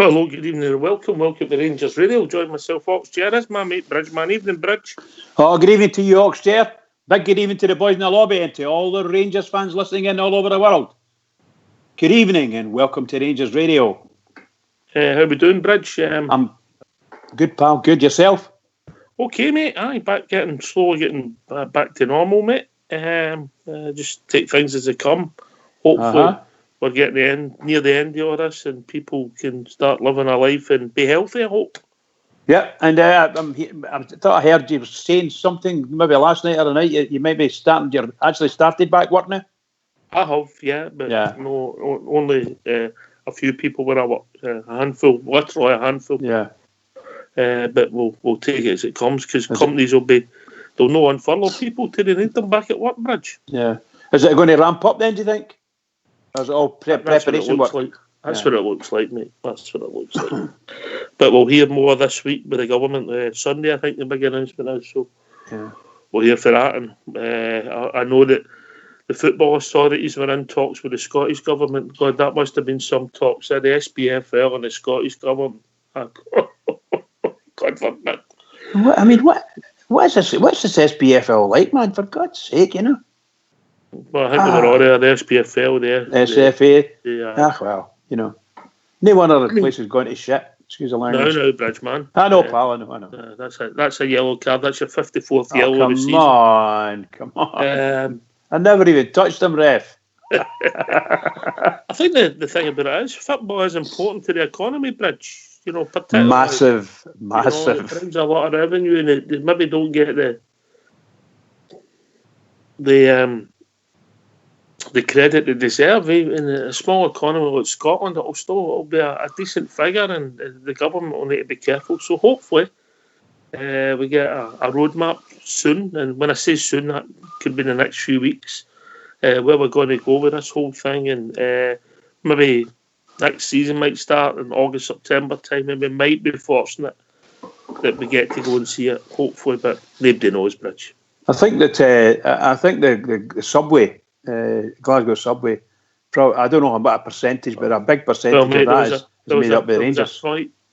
Hello, good evening and welcome to Rangers Radio. Join myself, Ox Gerrard, my mate Bridgeman. Evening, Bridge. Oh, good evening to you, Ox Ger. Big good evening to the boys in the lobby and to all the Rangers fans listening in all over the world. Good evening and welcome to Rangers Radio. How we doing, Bridge? I'm good, pal. Good, yourself? Okay, mate. Aye, slowly getting back to normal, mate. Just take things as they come. Hopefully, we're getting near the end of all this, and people can start living a life and be healthy, I hope. Yeah, and I thought I heard you saying something maybe last night or the night. You might be you're actually started back work now? I have, yeah, but no, only a few people when I work, a handful, literally a handful. Yeah. But we'll take it as it comes, because companies they'll no unfurlough people till they need them back at work, Bridge. Yeah. Is it going to ramp up then, do you think? Or is it all preparation work? Like. That's what it looks like, mate. That's what it looks like. But we'll hear more this week with the government. Sunday, I think the big announcement is. So we'll hear for that. And I know that the football authorities were in talks with the Scottish government. God, that must have been some talks. The SPFL and the Scottish government. God forbid. What is this? What's this SPFL like, man? For God's sake, you know. Well, I think they were all there. The SPFL, the SFA. Yeah. Well, you know, no one other place is going to shit. Excuse the language. No, Bridge, man. I know, pal. I know. That's a yellow card. That's your 54th yellow of the season. Come on. I never even touched him, ref. I think the thing about it is football is important to the economy, Bridge. You know, particularly massive. You know, it brings a lot of revenue, and they maybe don't get the credit they deserve. In a small economy like Scotland, it'll be a decent figure, and the government will need to be careful. So hopefully we get a roadmap soon, and when I say soon, that could be in the next few weeks, where we're going to go with this whole thing, and maybe next season might start in August, September time, and we might be fortunate that we get to go and see it, hopefully, but nobody knows, Bridge. I think that the subway, Glasgow subway, probably, I don't know about a percentage, but a big percentage of that is made up by Rangers.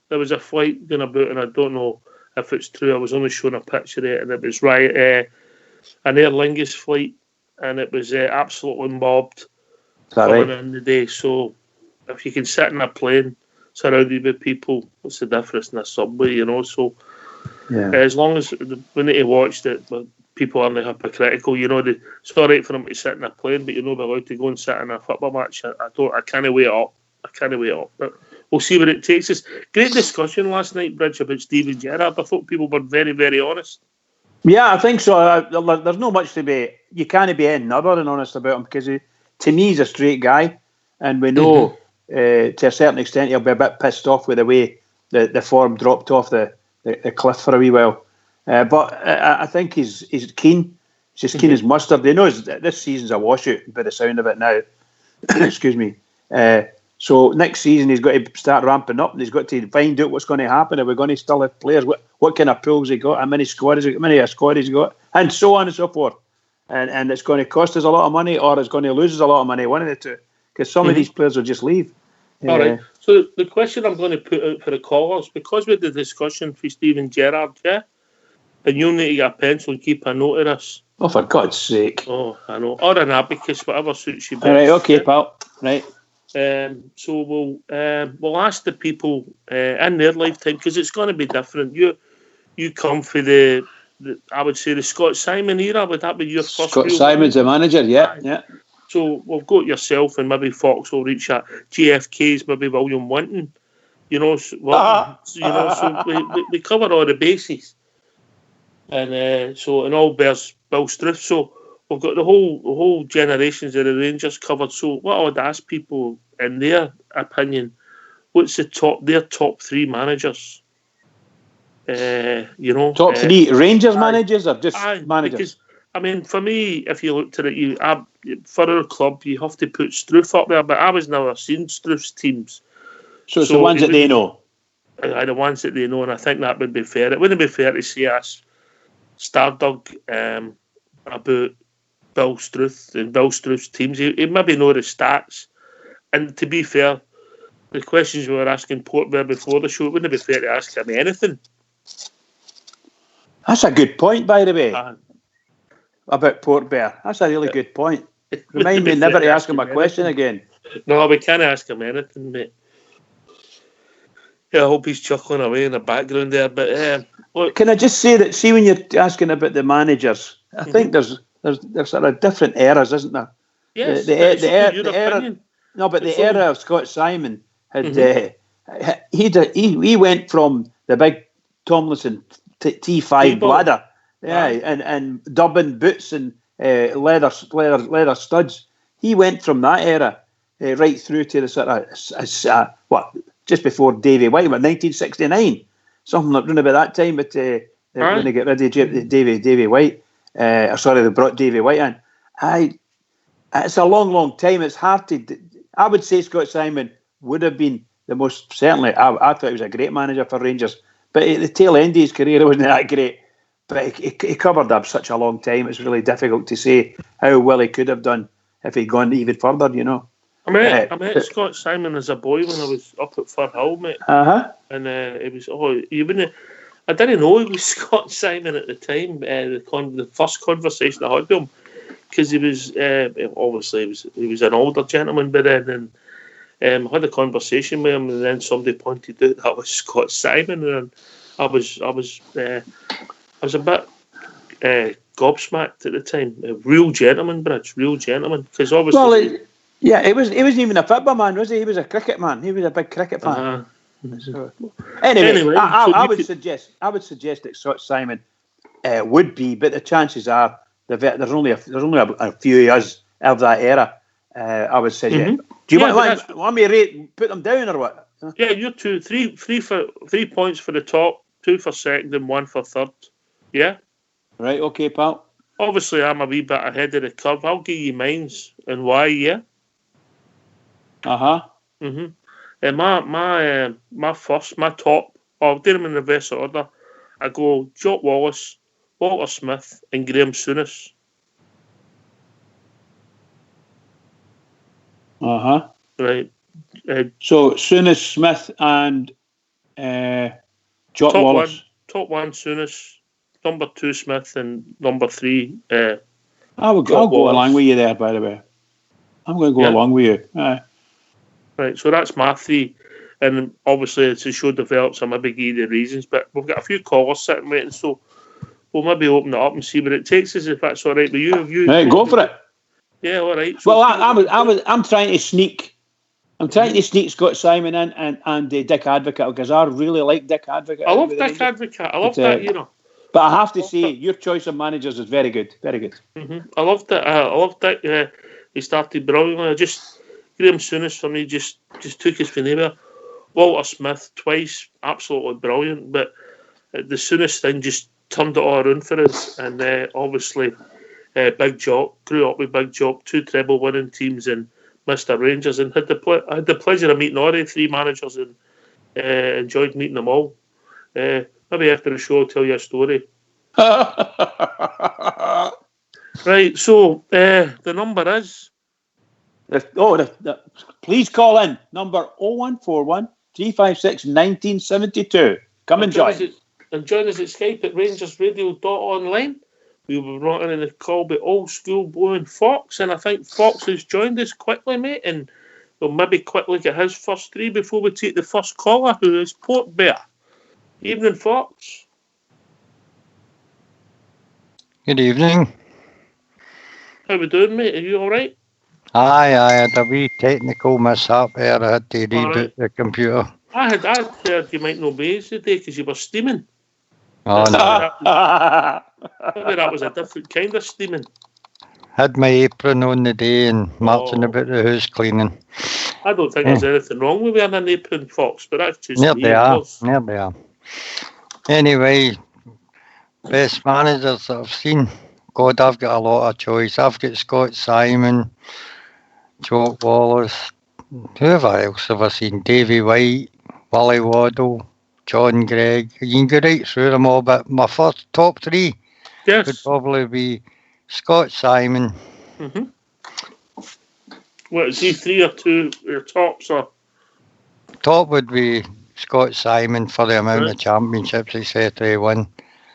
There was a flight going about, and I don't know if it's true. I was only showing a picture of it, and it was an Aer Lingus flight, and it was absolutely mobbed coming in the day. So if you can sit in a plane surrounded by people, what's the difference in a subway, you know? So as long as we need to watch that, but people aren't hypocritical, you know. It's all right for them to sit in a plane, but you're not allowed to go and sit in a football match. I can't wait up. But we'll see where it takes us. Great discussion last night, Bridge, about Steven Gerrard. I thought people were very, very honest. Yeah, I think so. There's not much to be. You can't be anything other than honest about him, because to me he's a straight guy, and we know to a certain extent he'll be a bit pissed off with the way the form dropped off the cliff for a wee while. But I think he's keen. He's as keen as mustard. He knows this season's a washout by the sound of it now. Excuse me. So next season he's got to start ramping up, and he's got to find out what's going to happen. Are we going to still have players? What kind of pools he got? How many squad he's got? And so on and so forth. And it's going to cost us a lot of money, or it's going to lose us a lot of money. One of the two. Because some of these players will just leave. All right. So the question I'm going to put out for the callers, because we had the discussion for Steven Gerrard, and you'll need to get a pencil and keep a note of this. Oh, for God's sake. Oh, I know. Or an abacus, whatever suits you best. All right, okay, pal. Right. So we'll ask the people in their lifetime, because it's going to be different. You come for the I would say the Scott Simon era. Would that be your first? Scott Simon's the manager, yeah. So we've got yourself, and maybe Fox will reach at GFK's, maybe William Winton. You know, so we cover all the bases. And and all bears Bill Struth. So we've got the whole generations of the Rangers covered. So what I would ask people, in their opinion, what's their top three managers? Top three Rangers managers, or just managers? Because, I mean, for me, if you looked at it, for our club, you have to put Struth up there. But I was never seen Struth's teams. So it's the ones that they know. The ones that they know, and I think that would be fair. It wouldn't be fair to say us Stardug about Bill Struth and Bill Struth's teams. He maybe know the stats, and to be fair, the questions we were asking Port Bear before the show, it wouldn't be fair to ask him anything. That's a good point, by the way, about Port Bear. That's a really good point. Remind me never to ask him a question again. No, we can't ask him anything, mate. Yeah, I hope he's chuckling away in the background there. But look, can I just say that? See, when you're asking about the managers, I think there's sort of different eras, isn't there? Yes, the era. No, but the era of Scott Simon had he went from the big Tomlinson T5 bladder, and dubbing boots and leather studs. He went from that era right through to the sort of just before Davy White, 1969, something like around about that time. But when they get rid of Davy White, they brought Davy White in. It's a long time. It's hard to. I would say Scott Simon would have been the most, certainly. I thought he was a great manager for Rangers, but at the tail end of his career, it wasn't that great. But he covered up such a long time. It's really difficult to say how well he could have done if he'd gone even further. You know. I met Scott Simon as a boy when I was up at Firhill, mate. And it was you wouldn't. I didn't know it was Scott Simon at the time. The first conversation I had with him, because he was obviously he was an older gentleman by then, and I had a conversation with him, and then somebody pointed out that was Scott Simon, and I was a bit gobsmacked at the time. A real gentleman, Bridge, real gentleman, because obviously. He wasn't even a football man, was he? He was a cricket man. He was a big cricket fan. Anyway, I would suggest that Scott Simon would be, but the chances are there's only a few of us of that era. I would suggest. Do you want me to put them down or what? Yeah, you're 3 points for the top, 2 for second, and 1 for third. Yeah. Right. Okay, pal. Obviously, I'm a wee bit ahead of the curve. I'll give you mines and why. Yeah. And my top, I'll do them in reverse order. I go Jock Wallace, Walter Smith, and Graham Souness. Right. So Souness, Smith, and Jock Wallace. Top 1 Souness, number 2 Smith, and number 3. I'll go along with you there. By the way, I'm going to go along with you. Right, so that's my 3, and obviously as the show develops, I maybe give you the reasons, but we've got a few callers sitting waiting, so we'll maybe open it up and see where it takes us, if that's all right with you. Right, go for it. Yeah, all right. So well, I'm trying to sneak. I'm trying to sneak Scott Simon in and Dick Advocate, because I really like Dick Advocate. I love Dick Advocate. I love that, you know. But I have to say, your choice of managers is very good. Very good. I loved it. I loved Dick. He started brilliantly. Graham Souness for me just took his from anywhere. Walter Smith twice, absolutely brilliant. But the Souness thing just turned it all around for us. And obviously, Big Jock, grew up with Big Jock, 2 treble winning teams and Mr. Rangers, and I had the pleasure of meeting all the 3 managers and enjoyed meeting them all. Maybe after the show I'll tell you a story. Right, so the number is. Please call in. Number 0141 356 1972. Come and join. And join us at Skype at rangersradio.online. We will be brought in the call by Old School Blue Fox, and I think Fox has joined us quickly, mate, and we'll maybe quickly get his first 3 before we take the first caller, who is Port Bear. Evening, Fox. Good evening. How we doing, mate? Are you all right? I had a wee technical mishap there. I had to reboot the computer. I heard you might not be easy today because you were steaming. Oh, no. Maybe that was a different kind of steaming. Had my apron on the day and marching about the house cleaning. I don't think there's anything wrong with wearing an apron, Fox, but that's just There they are. Anyway, best managers that I've seen. God, I've got a lot of choice. I've got Scott Simon, Jock Wallace, whoever else have I seen? Davy White, Willie Waddle, John Gregg. You can go right through them all, but my first top 3 would probably be Scott Simon. What is he, 3 or 2 your tops? Or top would be Scott Simon for the amount of championships he said he won.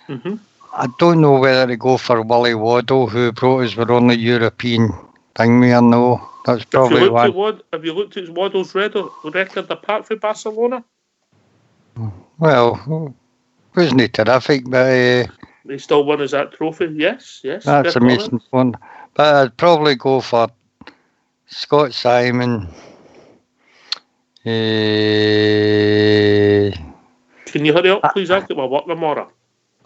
Mm-hmm. I don't know whether to go for Willie Waddle, who brought us our only European thing we know. That's probably one. Have you looked at Waddle's record apart from Barcelona? Well, wasn't he terrific? But he still won us that trophy. Yes. That's amazing fun. But I'd probably go for Scott Simon. Can you hurry up, please? I've got my work tomorrow.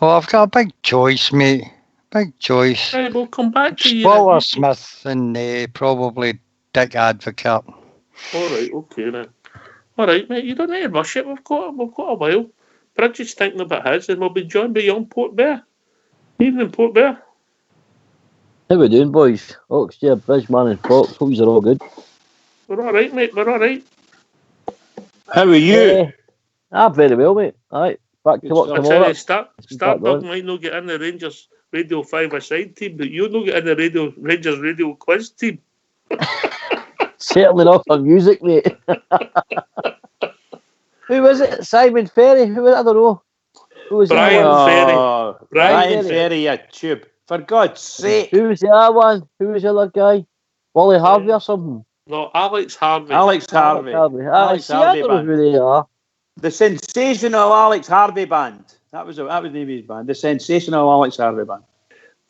Oh, I've got a big choice, mate. Big choice. Right, we'll come back to you. Walter Smith and probably Dick Advocate. All right, okay then. All right, mate. You don't need to rush it. We've got a while. Bridget's thinking about his, and we'll be joined by young Port Bear. Evening, Port Bear. How we doing, boys? Oxford, Bridgeman and Fox. Hope you're all good. We're all right, mate. We're all right. How are you? Very well, mate. All right, back to work tomorrow. Start dog might not get in the Rangers Radio 5-a-side team, but you'll not get in the Rangers Radio quiz team. Certainly not for music, mate. Who was it? Simon Ferry? Who was it? I don't know. Who was Brian Ferry, you tube. For God's sake. Who was the other one? Who was the other guy? Wally Harvey or something? No, Alex Harvey. Alex Harvey. I don't know who they are. The sensational Alex Harvey band. That was the name of his band. The sensational Alex Harvey band.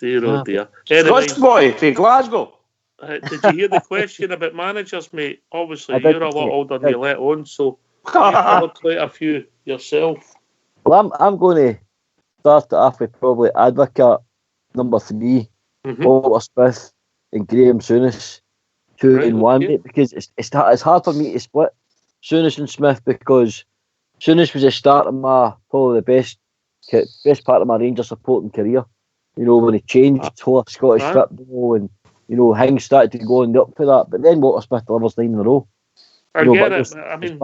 Dear, oh dear. Scots boy from Glasgow. Did you hear the question about managers, mate? Obviously, you're a lot older than you let on, so you've got quite a few yourself. Well, I'm going to start it off with probably Advocate number 3, Walter Smith and Graham Souness, 2 and 1, mate, because it's hard for me to split Souness and Smith, because Souness was the start of probably the best part of my Rangers supporting career. You know, when he changed to Scottish football and, you know, things started to go on the up for that. But then Walter Smith delivers 9 in a row. I get it. I mean,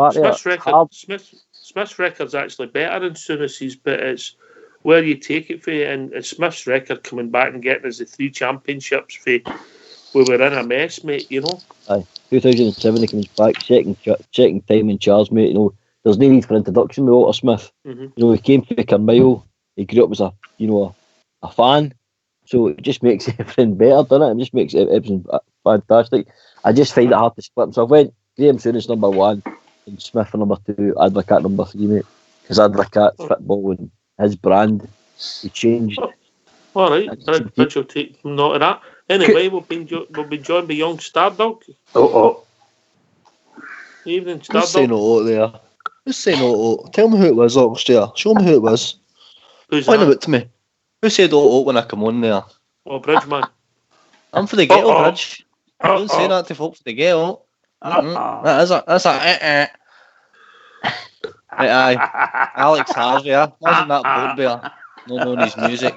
Smith's record's actually better than Souness's, but it's where you take it for. And Smith's record coming back and getting us the 3 championships for we were in a mess, mate, you know. Aye, 2007 he comes back, second time in charge, mate. You know, there's no need for introduction with Walter Smith. You know, he came from Carmyle. He grew up as a fan. So it just makes everything better, doesn't it? It just makes everything fantastic. I just find it hard to split them. So I went Graham Souness number 1 and Smith for number 2, Advocate number 3, mate. Because Advocate football and his brand, he changed. All right, Rich will take note of that. Anyway, we'll be joined by young Stardog. Evening, Stardog. Who's saying there? Who's saying Tell me who it was, Oxford. Show me who it was. Point it out to me. Who said when I come on there? Oh, Bridgeman. I'm for the ghetto, Bridge. Don't say that to folk for the ghetto. That's a Aye. Alex Harvey, wasn't that boat bear? No knowing his music.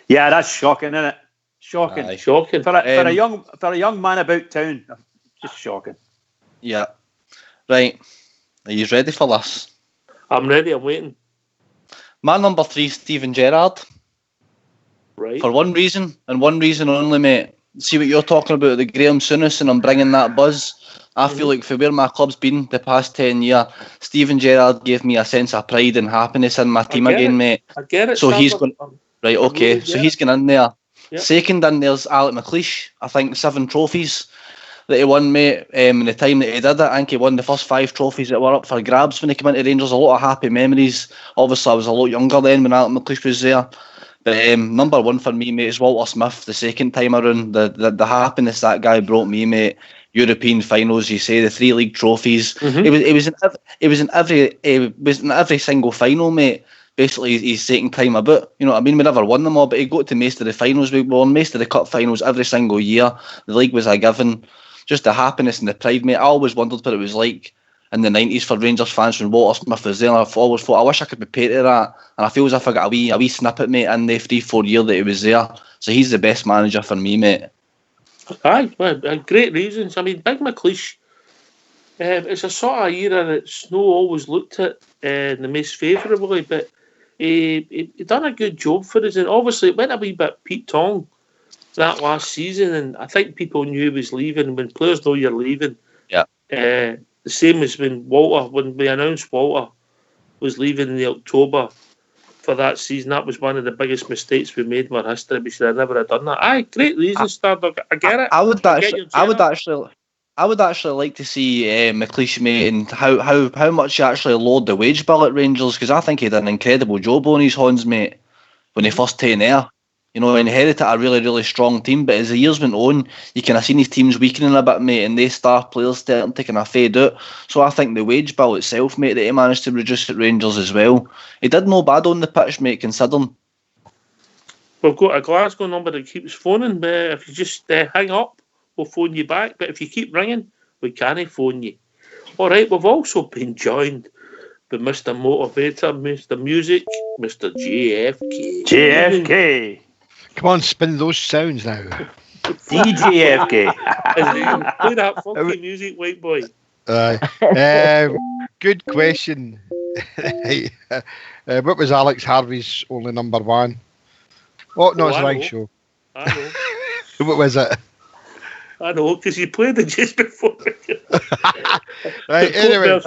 Yeah, that's shocking, isn't it? Shocking. Aye. Shocking. For a young man about town. Just shocking. Yeah. Right. Are you ready for this? I'm ready, I'm waiting. My number 3, Steven Gerrard. Right. For one reason, and one reason only, mate. See what you're talking about, the Graham Souness, and I'm bringing that buzz. I feel like for where my club's been the past 10 years, Steven Gerrard gave me a sense of pride and happiness in my team again, mate. I get it. So he's going... Right, okay. So he's going in there. Yep. Second in there's Alec McLeish. I think 7 trophies that he won, mate, in the time that he did it. I think he won the first 5 trophies that were up for grabs when he came into Rangers. A lot of happy memories. Obviously, I was a lot younger then when Alec McLeish was there. But number 1 for me, mate, is Walter Smith. The second time around, the happiness that guy brought me, mate. European finals, you say, the 3 league trophies. It was in every single final, mate. Basically, he's taking time about. You know what I mean? We never won them all, but he got to most of the finals. We won most of the cup finals every single year. The league was a given. Just the happiness and the pride, mate. I always wondered what it was like in the 90s for Rangers fans when Walter Smith was there. And I've always thought, I wish I could be paid to that. And I feel as if I got a wee snippet, mate, in the 3-4 year that he was there. So he's the best manager for me, mate. Aye, well, great reasons. I mean, Big McLeish, it's a sort of era that Snow always looked at the most favourably, but he done a good job for us. And obviously, it went a wee bit Pete Tong that last season, and I think people knew he was leaving. When players know you're leaving, the same as when we announced Walter was leaving in the October for that season. That was one of the biggest mistakes we made in our history. We should have never have done that. Aye, great reason, Stardog. I get it. I would actually like to see McLeish, mate, and how much he actually lowered the wage bill at Rangers, because I think he did an incredible job on his horns, mate, when he first came there. You know, inherited a really, really strong team, but as the years went on, you kind of seen his teams weakening a bit, mate, and they star players starting to kind of fade out. So I think the wage bill itself, mate, that he managed to reduce at Rangers as well. He did no bad on the pitch, mate, considering. We've got a Glasgow number that keeps phoning. If you just hang up, we'll phone you back. But if you keep ringing, we can't phone you. All right, we've also been joined by Mr. Motivator, Mr. Music, Mr. JFK. JFK. Come on, spin those sounds now. DJFK. Play that funky music, white boy. Good question. What was Alex Harvey's only number one? Oh, no, it's the right show. I know. What was it? I know, because you played it just before. Right, anyway.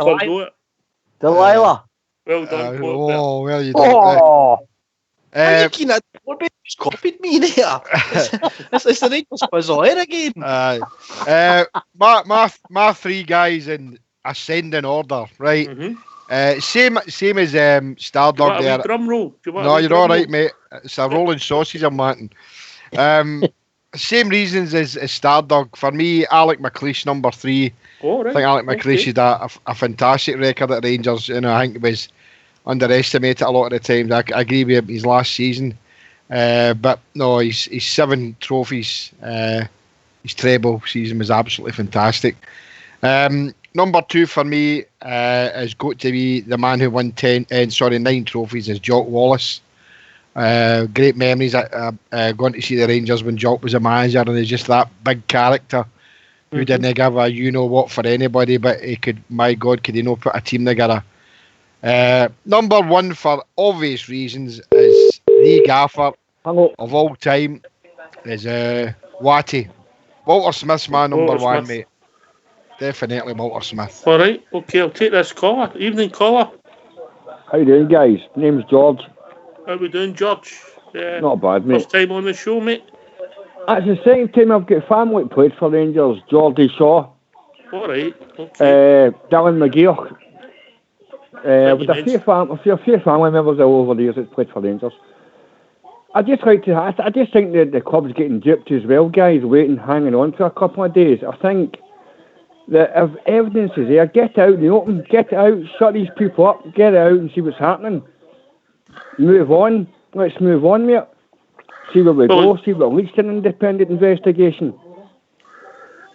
Delilah. Well done, well you done. Are you keen at just copied me there? It's the Rangers quiz all in again. My three guys in ascending order, right? Mm-hmm. Same as Stardog there. Drum roll? No, you're all right, mate. It's a rolling sausage I'm wanting. Same reasons as Stardog. For me, Alec McLeish, number 3. Oh, right. I think Alec McLeish had a fantastic record at Rangers. You know, I think it was underestimated a lot of the times. I agree with his last season. But no, his 7 trophies, his treble season was absolutely fantastic. Number 2 for me has got to be the man who won 9 trophies, is Jock Wallace. Great memories going to see the Rangers when Jock was a manager, and he's just that big character who didn't give a you-know-what for anybody, but he could, my God, could he not put a team together. Number 1, for obvious reasons, is the gaffer of all time, is Watty. Walter Smith's my number 1, mate. Definitely Walter Smith. All right, okay, I'll take this caller. Evening, caller. How you doing, guys? My name's George. How we doing, George? Not bad, mate. First time on the show, mate? It's the second time I've got family that played for Rangers. Geordie Shaw. All right, okay. Dylan McGeoch. With a few family members all over the years that played for Rangers. I just think that the club's getting duped as well, guys, hanging on for a couple of days. I think that if evidence is there, get out in the open, get out, shut these people up, get out and see what's happening. Move on. Let's move on, mate. See where we go, see what leads to an independent investigation.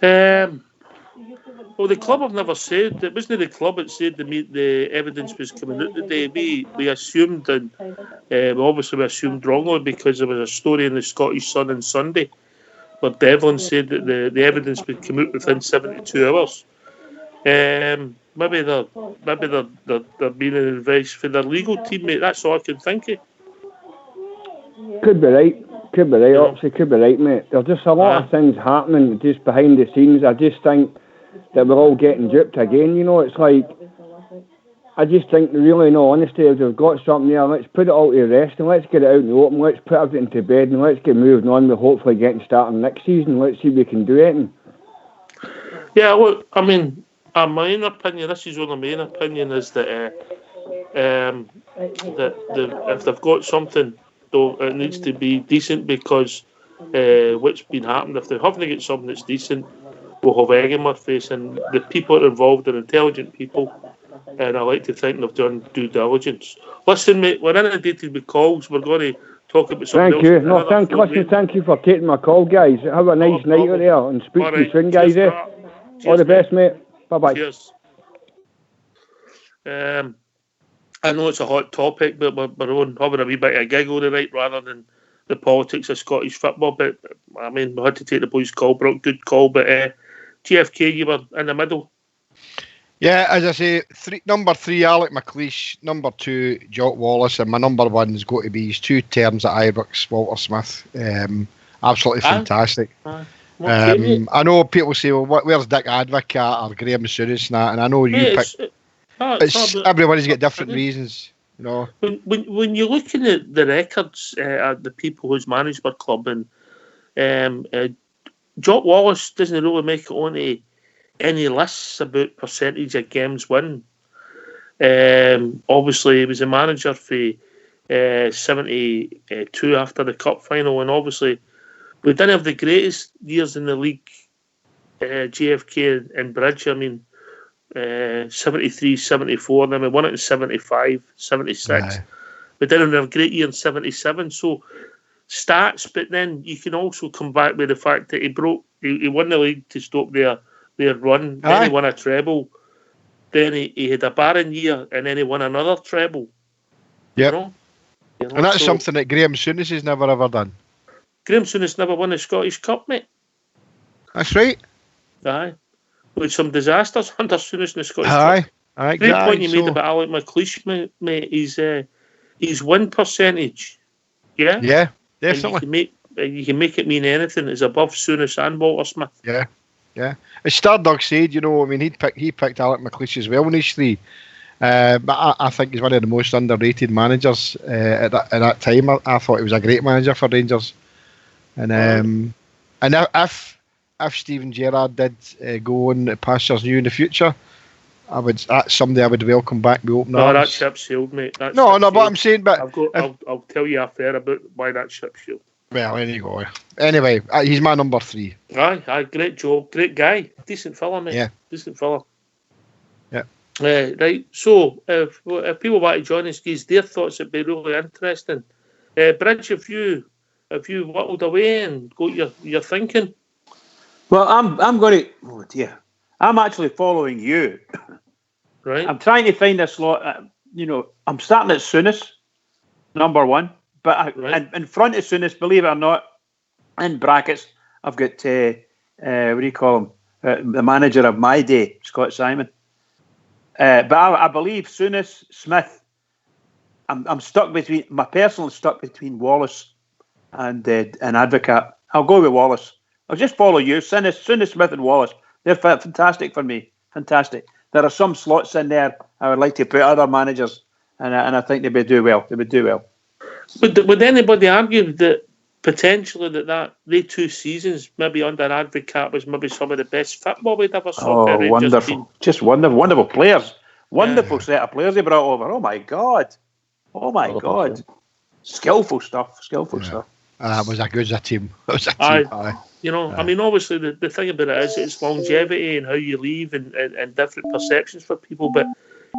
Well, the club have never said, it wasn't the club that said the evidence was coming out today. We assumed, and obviously we assumed wrongly, because there was a story in the Scottish Sun on Sunday where Devlin said that the evidence would come out within 72 hours. Maybe they're being advised for their legal team, mate. That's all I can think of. Could be right. Obviously, could be right, mate. There's just a lot of things happening just behind the scenes. I just think that we're all getting duped again. You know, it's like, I just think, really, in all honesty, if we've got something there, let's put it all to rest and let's get it out in the open. Let's put everything to bed and let's get moving on with hopefully getting started next season. Let's see if we can do it. Yeah, look, I mean, my main opinion, this is only my main opinion, is that if they've got something, though, it needs to be decent, because what's been happening, if they haven't got something that's decent, we'll have egg in our face, and the people that are involved are intelligent people, and I like to think they've done due diligence. Listen, mate, we're inundated with calls. We're going to talk about something else. Thank you for taking my call, guys. Have a nice night out there, and speak to you soon, guys. All the best, mate. Bye-bye. Cheers. I know it's a hot topic, but we're having a wee bit of a giggle tonight rather than the politics of Scottish football. But, I mean, we had to take the boys' call, Brock. Good call. But GFK, you were in the middle. Yeah, as I say, number 3, Alec McLeish. Number 2, Jock Wallace. And my number 1 is going to be his 2 terms at Ibrox, Walter Smith. Absolutely fantastic. I know people say, well, where's Dick Advocaat or Graham Souness and that, and I know you pick. Everybody's got different reasons, you know. When you're looking at the records at the people who's managed our club, and Jock Wallace doesn't really make it onto any lists about percentage of games won. Obviously, he was a manager for 72 after the cup final, and obviously we didn't have the greatest years in the league. JFK and Bridge, I mean, 73, 74, then we won it in 75, 76. We didn't have a great year in 77. So stats, but then you can also come back with the fact that he won the league to stop their run. Then he won a treble. Then he had a barren year, and then he won another treble. Yep. And that's something that Graham Souness has never ever done. Graham Souness never won the Scottish Cup, mate. That's right. Aye. With some disasters under Souness in the Scottish Cup. Aye. Great point you made about Alec McLeish, mate. His win percentage. Yeah? Yeah, definitely. You can make it mean anything. It's above Souness and Walter Smith. Yeah. As Stardog said, you know, I mean, he picked Alec McLeish as well in his three. But I think he's one of the most underrated managers at that time. I thought he was a great manager for Rangers. And if Steven Gerrard did go on pastures new in the future, that's somebody I would welcome back with open arms. No, that ship sailed, mate. But I'm saying, but I'll tell you after about why that ship sailed. Well, there you go. Anyway, he's my number 3. Aye, great job, great guy, decent fella, mate. Yeah, decent fella. Yeah. Right. So, if people want to join us, give their thoughts, it'd be really interesting. Bridge, if you whittled away and got your thinking. Well, I'm going to. Oh dear, I'm actually following you. Right. I'm trying to find a slot. I'm starting at Souness, number 1. But in front of Souness, believe it or not, in brackets, I've got what do you call him? The manager of my day, Scott Simon. But I believe Souness, Smith. I'm stuck between Wallace and Advocaat. I'll go with Wallace. I'll just follow you. Souness, Smith, and Wallace. They're fantastic for me. Fantastic. There are some slots in there I would like to put other managers, and I think they would do well. They would do well. Would anybody argue that potentially that they 2 seasons, maybe under Advocaat, was maybe some of the best football we'd ever saw? Oh, wonderful! Just wonderful players. Wonderful set of players they brought over. Oh my God! Skillful stuff. It was a good team. It was a team. I mean, obviously the thing about it is it's longevity and how you leave and different perceptions for people. But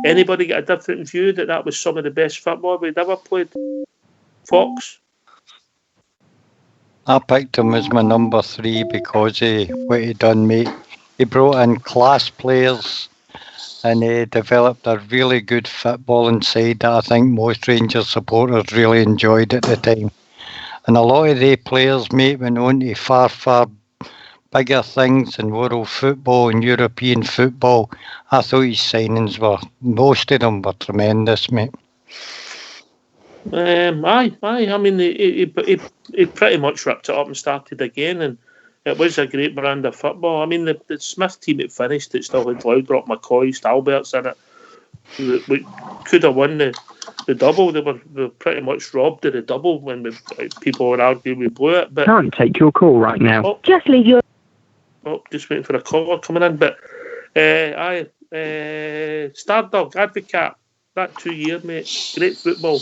anybody get a different view that was some of the best football we'd ever played? Fox? I picked him as my number 3 because of what he done, mate. He brought in class players and he developed a really good footballing side that I think most Rangers supporters really enjoyed at the time. And a lot of the players, mate, went on to far, far bigger things in world football and European football. I thought his signings most of them were tremendous, mate. Aye. I mean, he pretty much ripped it up and started again, and it was a great brand of football. I mean, the Smith team it finished, it still had Loudrop, McCoy, Stalberts in it. We could have won the double. They were pretty much robbed of the double when people would argue we blew it. But can't take your call right now. Just leave your. Just waiting for a caller coming in. But Stardog, Advocaat, that 2 year, mate, great football.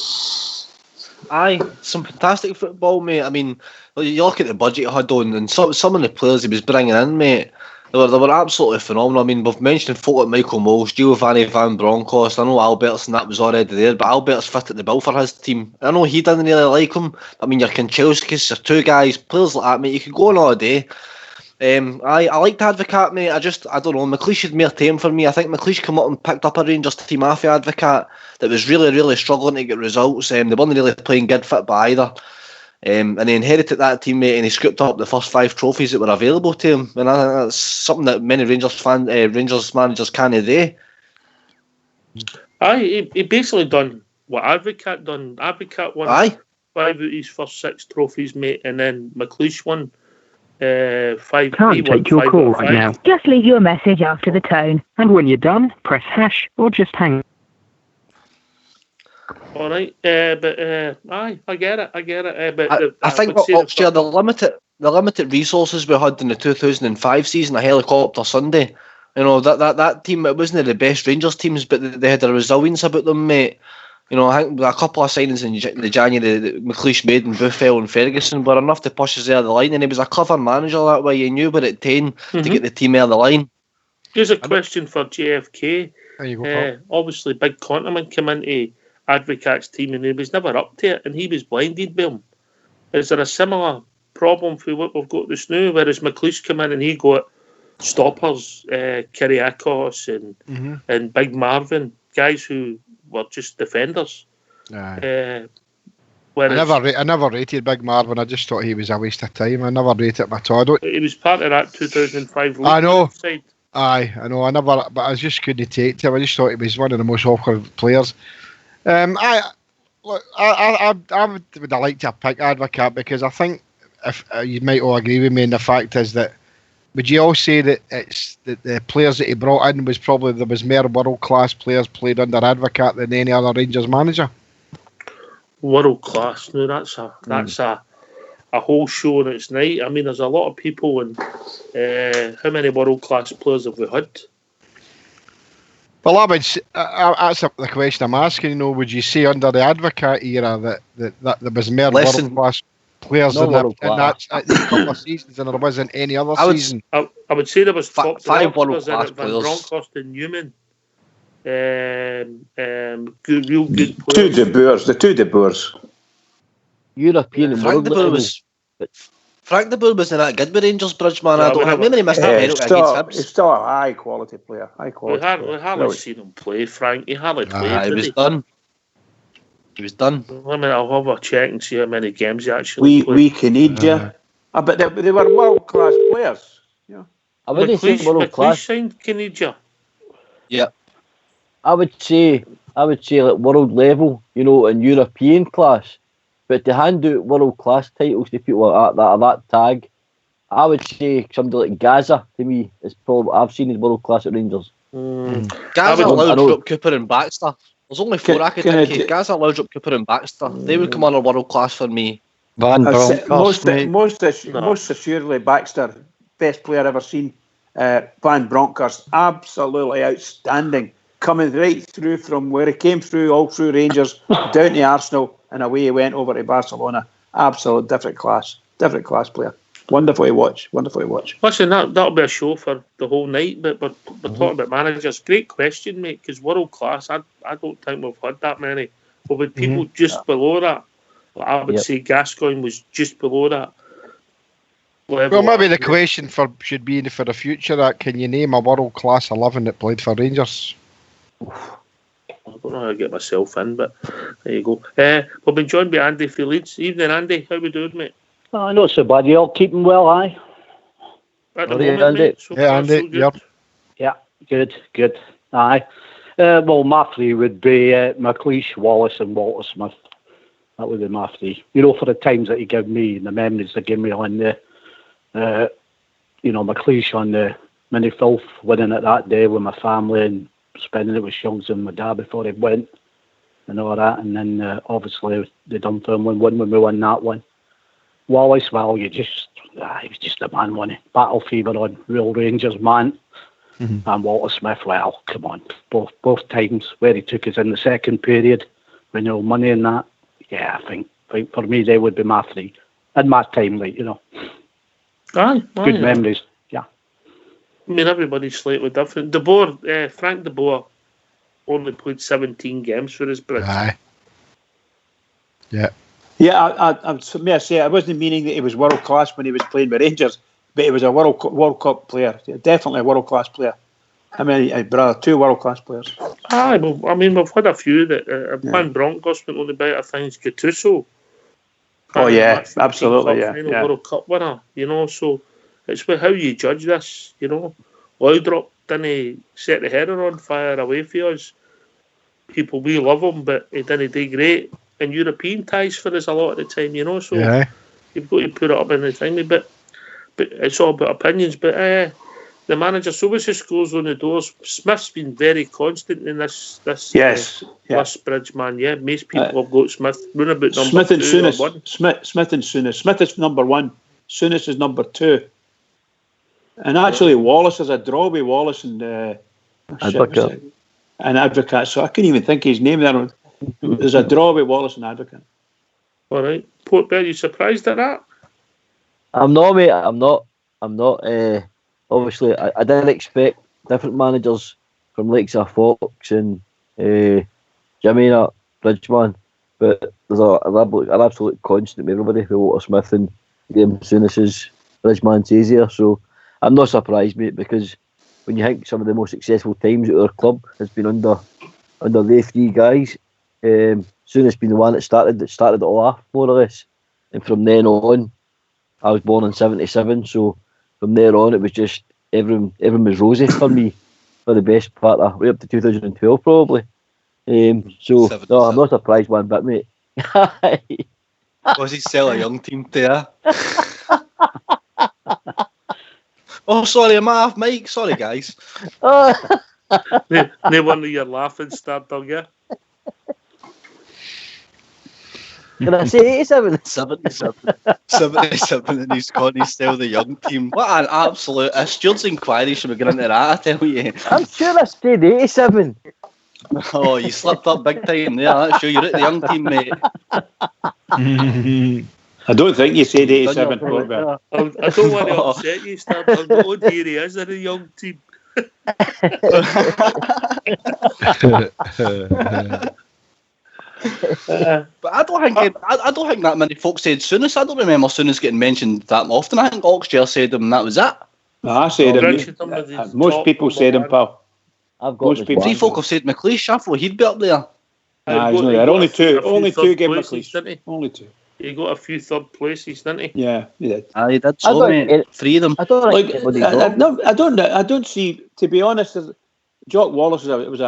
Aye, some fantastic football, mate. I mean, you look at the budget he had on, and some of the players he was bringing in, mate, they were absolutely phenomenal. I mean, we've mentioned folk like Michael Mols, Giovanni Van Bronckhorst. I know Albertson, that was already there, but Albert's fitted the bill for his team. I know he didn't really like him. I mean, your Kanchelskis, your 2 guys, players like that, mate, you could go on all day. I liked Advocaat, mate. I don't know. McLeish had more time for me. I think McLeish came up and picked up a Rangers team after Advocaat that was really, really struggling to get results. They weren't really playing good football either. And he inherited that team, mate, and he scooped up the first 5 trophies that were available to him. And I think that's something that many Rangers managers can't do. Aye, he basically done what Advocaat done. Advocaat won 5 out of his first 6 trophies, mate, and then McLeish won 5. Can't take your call right now. Just leave your message after the tone. And when you're done, press hash or just hang. All right, but aye, I get it. But I think Oxford, the limited resources we had in the 2005 season, a helicopter Sunday. You know that team. It wasn't the best Rangers teams, but they had a resilience about them, mate. You know, I think a couple of signings in the January that McLeish made and Buffel and Ferguson were enough to push us out of the line, and he was a clever manager that way. He knew where it to get the team out of the line. Here's a question for JFK. There you go, obviously, Big Continent came into Advocaat's team and he was never up to it, and he was blinded by him. Is there a similar problem for what we've got this now, whereas McLeish came in and he got stoppers, Kyriakos and Big Marvin, guys who were just defenders. I never rated Big Marvin. I just thought he was a waste of time. I never rated him at all. He was part of that 2005 league. I know. Side. Aye, I know. But I just couldn't take to him. I just thought he was one of the most awkward players. I would have liked to pick Advocaat because I think if you might all agree with me, and the fact is that would you all say that it's that the players that he brought in was probably there was more world class players played under Advocaat than any other Rangers manager? World class. No, that's a whole show in its night. I mean, there's a lot of people, and how many world class players have we had? Well, that's the question I'm asking. You know, would you say under the Advocaat era that there was more world class players in that couple of seasons than there was in any other season? I would say there was five world class players. Van Bronckhorst and Newman. Real good players. The two De Boers. European and Frank De Boer was. Frank De Boer wasn't that good with Rangers, Bridge, man. I don't think maybe he missed that penalty against Hibs. He's still a high quality player. We hardly seen him play, Frank. He hardly played. He was done. He was done. I mean, I'll have a check and see how many games he actually played. We can need you. But they were world class players. Yeah. I wouldn't say world class. Signed Canadian. Yeah. I would say like world level, you know, and European class. But to hand out world class titles to people like that are that tag, I would say somebody like Gaza to me is probably what I've seen as world class at Rangers. Gaza, Laudrup, Cooper, and Baxter. There's only four I could think. Gaza, Laudrup, Cooper, and Baxter. They would come under world class for me. Van Bronckhorst, most assuredly Baxter, best player ever seen. Van Bronckhorst, absolutely outstanding. Coming right through from where he came through, all through Rangers, down to Arsenal, and away he went over to Barcelona. Absolute different class player. Wonderful to watch. Listen, that'll be a show for the whole night, but we're talking about managers. Great question, mate, because world class, I don't think we've had that many. But with people just below that, I would say Gascoigne was just below that level. Well, maybe the question should be for the future that can you name a world class 11 that played for Rangers? I don't know how to get myself in, but there you go. We've been joined by Andy for Leeds. Evening, Andy. How we doing, mate? Not so bad. You all keeping well, aye? At the moment, mate. So far, Andy. So good. Yeah, good. Aye. Well, my three would be McLeish, Wallace, and Walter Smith. That would be my three. You know, for the times that he gave me and the memories that gave me on the, McLeish on the mini filth, winning it that day with my family and spending it with Shungs and my dad before he went and all that. And then obviously the Dunfermline win when we won that one. Wallace, well, he was just a man, wasn't he? Battle fever on, real Rangers man. And Walter Smith, well, come on, both times where he took us in the second period, with no money in that. Yeah, I think for me they would be my three. And my time, like, you know. Good memories. Yeah. I mean, everybody's slightly different. De Boer, Frank De Boer only played 17 games for his Bridge. Aye. Yeah. Yeah, may I say, I wasn't meaning that he was world class when he was playing with Rangers, but he was a World Cup player. Definitely a world class player. I mean, brother, two world class players. Aye, well, I mean, we've had a few that Van Bronckhorst went on the better things. Gattuso. Oh yeah, absolutely, yeah. World Cup winner, you know. So it's how you judge this, you know. Laudrup didn't set the header on fire away for us. People, we love him, but he didn't do great in European ties for us a lot of the time, you know. So you've got to put it up in the thing. But but it's all about opinions. But the manager, so what's the scores on the doors? Smith's been very constant in this Yes. Bridgeman. Yeah, most people have got Smith. Run about number Smith and 2 or Souness. 1. Smith and Souness. Smith is number 1. Souness is number 2. And actually, Wallace is a draw with Wallace and Advocate. And Advocate. So I couldn't even think of his name there. There's a draw with Wallace and Advocate. All right, Portbell, you surprised at that? I'm not, mate. I'm not. Obviously, I didn't expect different managers from likes of Fox and Jimmy at Bridgeman, but there's an absolute constant with everybody who Walter Smith and Graham Souness's Bridgeman's easier. So I'm not surprised, mate, because when you think some of the most successful times at our club has been under the 3 guys, Souness been the one that started it all off, more or less, and from then on, I was born in '77, so from there on, it was just everyone was rosy for me for the best part of right up to 2012, probably. So no, I'm not surprised one bit, mate. Was he sell a young team there? Oh, sorry, I'm off, Mike. Sorry, guys. No wonder you're laughing, Stardog, yeah? Can I say 87? 77 and he's gone, he's still the young team. What an absolute... Stewart's inquiry should be going into that, I tell you. I'm sure I said 87. Oh, you slipped up big time there. That's sure you're at the young team, mate. I don't think you said 87. I don't want to upset you, Stardog, but oh dear, he is in a young team. But I don't think that many folks said Souness. I don't remember Souness getting mentioned that often. I think Oxshire said him and that was it. No, I said him. Most people said him, pal. I've got most people. 3 folk have said McLeish. I thought he'd be up there. He's not there. Only two gave McLeish. Only 2. He got a few third places, didn't he? Yeah, he did. He did. So, mate, 3 of them. I don't see. To be honest, Jock Wallace was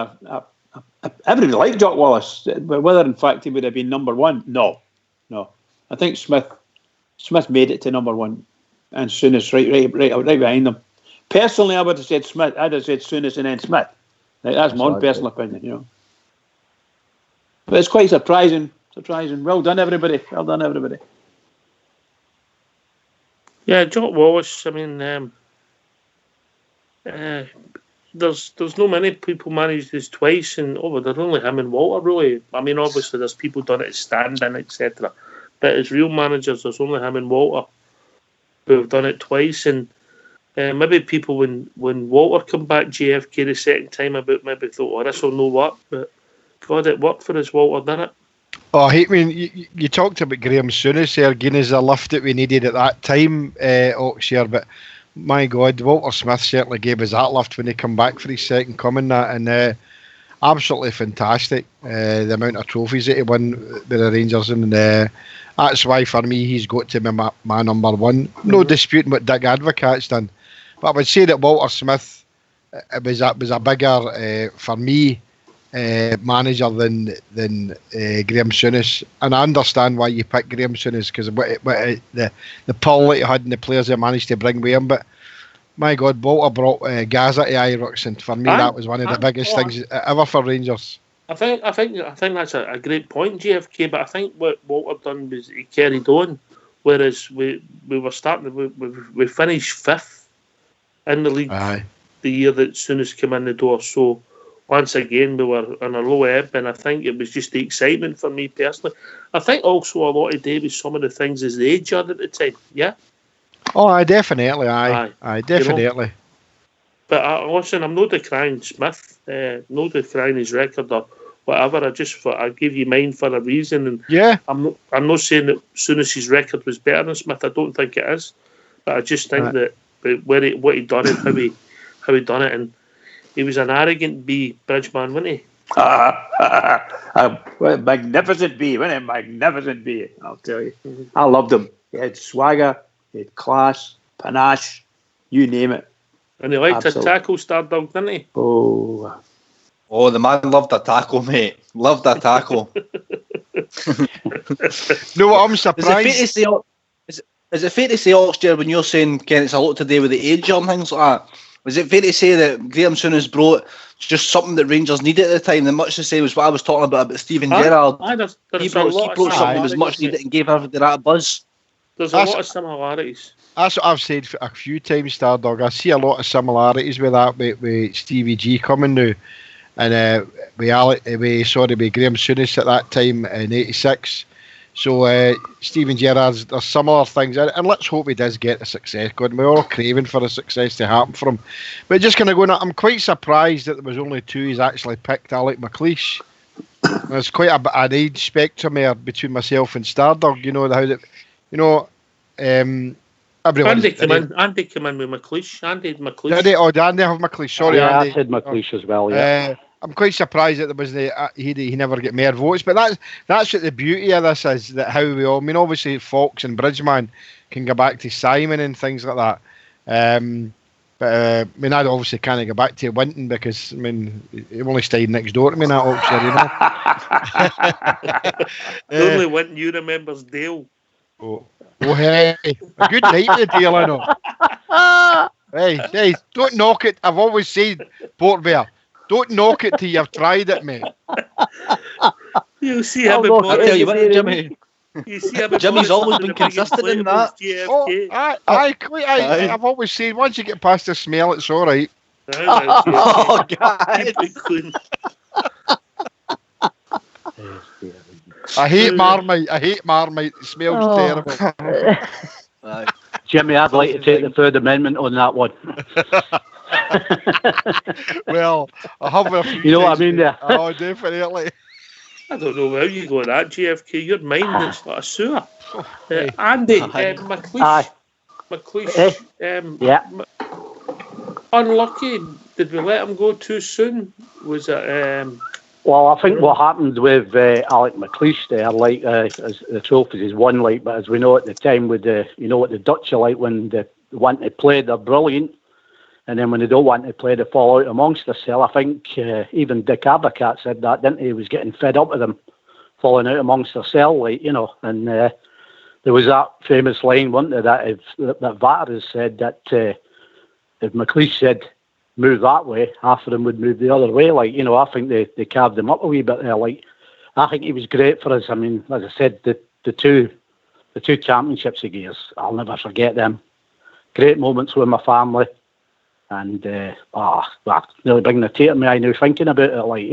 everybody liked Jock Wallace, but whether in fact he would have been number 1, no. I think Smith made it to number 1, and Souness right behind them. Personally, I would have said Smith. I'd have said Souness and then Smith. That's my own personal opinion, you know. But it's quite surprising. Well done, everybody. Yeah, Jock Wallace. I mean, there's no many people managed this twice, and there's only him and Walter, really. I mean, obviously there's people done it stand-in, etc. But as real managers, there's only him and Walter who have done it twice, and maybe people when Walter come back JFK the second time about maybe thought, this will no work, but God, it worked for us, Walter, didn't it? Oh, I mean, you talked about Graham Souness there, giving us a lift that we needed at that time, Oxshire, but my God, Walter Smith certainly gave us that lift when he come back for his second coming, and absolutely fantastic. The amount of trophies that he won with the Rangers, and that's why for me he's got to be my number 1. No disputing what Dick Advocate's done, but I would say that Walter Smith was a bigger for me manager than Graham Souness, and I understand why you picked Graham Souness because the pull that he had and the players he managed to bring with him. But my God, Walter brought Gaza to Ibrox, and for me that was one of the biggest things ever for Rangers. I think that's a great point, JFK. But I think what Walter done was he carried on, whereas we were starting. We finished 5th in the league the year that Souness came in the door. So once again, we were on a low ebb, and I think it was just the excitement for me personally. I think also a lot to do with some of the things as the age had at the time. Yeah. Oh, definitely. Definitely. You know? But listen, I'm not decrying Smith, not decrying his record or whatever. I give you mine for a reason, and I'm not saying that Souness's record was better than Smith. I don't think it is, but I just think that what he done and how he done it, and he was an arrogant Bridgeman, wasn't he? Magnificent B, wasn't it? Magnificent B, I'll tell you. I loved him. He had swagger, he had class, panache, you name it. And he liked his tackle, Stardog, didn't he? Oh, the man loved a tackle, mate. Loved a tackle. No, I'm surprised. Is it fair to say, Oxford, when you're saying, Ken, it's a lot to do with the age and things like that, is it fair to say that Graham Souness brought just something that Rangers needed at the time, and much the same as what I was talking about Steven Gerrard? He brought something that was much needed and gave everybody that buzz. There's a lot of similarities. That's what I've said a few times, Stardog. I see a lot of similarities with that, with Stevie G coming now, and with Graham Souness at that time in '86. So Steven Gerrard's, there's similar things, and let's hope he does get the success going. We're all craving for the success to happen for him. But just kind of going, I'm quite surprised that there was only two he's actually picked. Alec McLeish. There's quite an age spectrum there between myself and Stardog. You know how that, everyone. Andy came in with McLeish. Andy McLeish. Did he? Oh, did Andy have McLeish? Sorry, yeah, Andy. I said McLeish as well. Yeah. I'm quite surprised that there was he never get more votes, but that's what the beauty of this is, that how we all. I mean, obviously Fox and Bridgman can go back to Simon and things like that. But I mean, I obviously can't go back to Winton because he only stayed next door to me in that Oxford, The only Winton you remember is Dale. Oh, hey, a good night with Dale, I know. Hey, don't knock it. I've always said, Port Bear, don't knock it till you've tried it, mate. You see him in I'll tell you what, Jimmy. You see him Jimmy's always been consistent in that. I've always said, once you get past the smell, it's all right. Oh, God. I hate Marmite. It smells terrible. Jimmy, I'd like to take the Third Amendment on that one. Well, I have a few. You know what I mean there? Oh, definitely. I don't know how you go with that, JFK. Your mind is like a sewer. Andy, McLeish. Yeah. Unlucky. Did we let him go too soon? Was it? Well, I think what happened with Alec McLeish there, like as the trophies is one, like, but as we know at the time with what the Dutch are like, when they want to play, they're brilliant, and then when they don't want to play, they fall out amongst themselves. I think even Dick Abercat said that, didn't he? He was getting fed up with them falling out amongst themselves, like, and there was that famous line, wasn't there, that Vatter has said that if McLeish said move that way, half of them would move the other way. Like, I think they carved him up a wee bit there. Like, I think he was great for us. I mean, as I said, the two championships he gave us, I'll never forget them. Great moments with my family, and nearly bringing the tear to me. I know thinking about it, like,